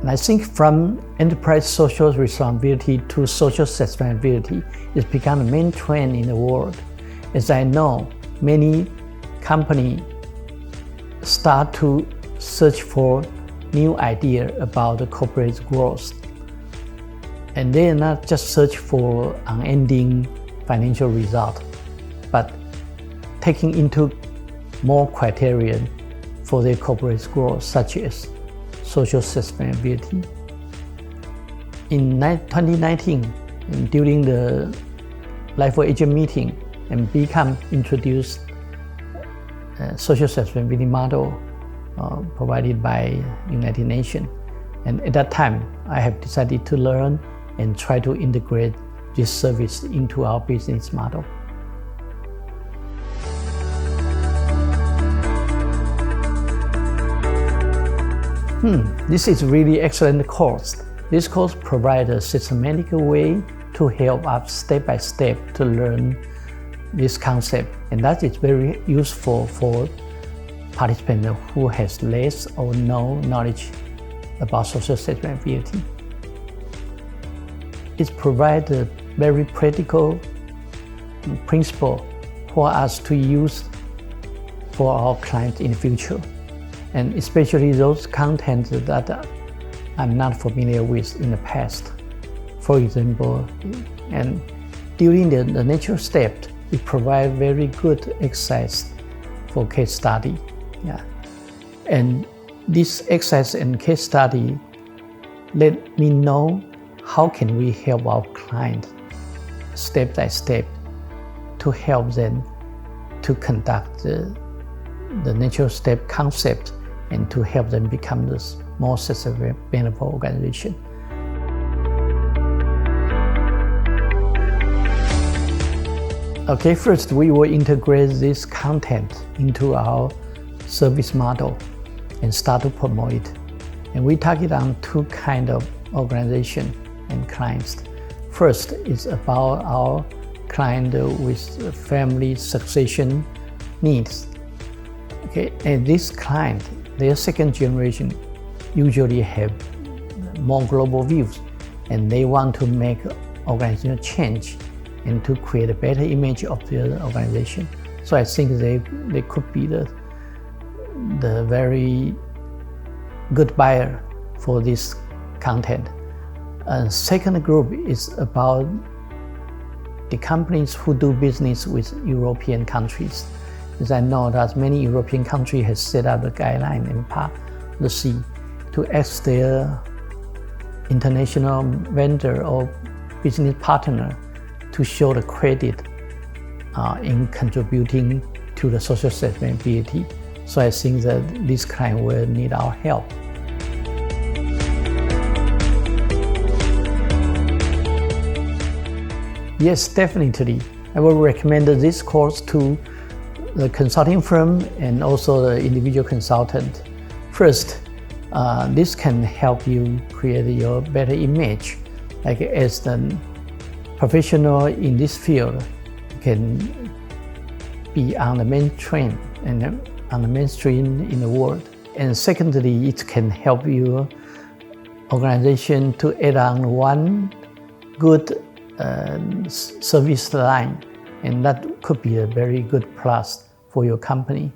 And I think from enterprise social responsibility to social sustainability, it's become the main trend in the world. As I know, many companies start to search for new idea about the corporate growth. And they are not just search for unending financial result, but taking into more criterion for their corporate growth, such as social sustainability. In 2019, during the Life for Agent meeting, and BCon introduced a social sustainability model provided by United Nations. And at that time, I have decided to learn and try to integrate this service into our business model. This is really excellent course. This course provides a systematic way to help us step by step to learn this concept, and that is very useful for participants who has less or no knowledge about social sustainability. It provides a very practical principle for us to use for our clients in the future, and especially those contents that I'm not familiar with in the past. For example, and during the natural step, it provides very good exercise for case study. And this exercise and case study let me know how can we help our client step by step to help them to conduct the natural step concept and to help them become this more sustainable organization. Okay, first we will integrate this content into our service model and start to promote it. And we target on two kinds of organization and clients. First is about our client with family succession needs. Okay, and this client, their second generation, usually have more global views, and they want to make organizational change and to create a better image of their organization. So I think they could be the very good buyer for this content. Second group is about the companies who do business with European countries. As I know that many European countries have set up a guideline and policy to ask their international vendor or business partner to show the credit in contributing to the social sustainability. So I think that this client will need our help. Yes, definitely. I will recommend this course to the consulting firm and also the individual consultant. First, this can help you create your better image. Like as the professional in this field can be on the main trend and on the mainstream in the world. And secondly, it can help your organization to add on one good service line, and that could be a very good plus for your company.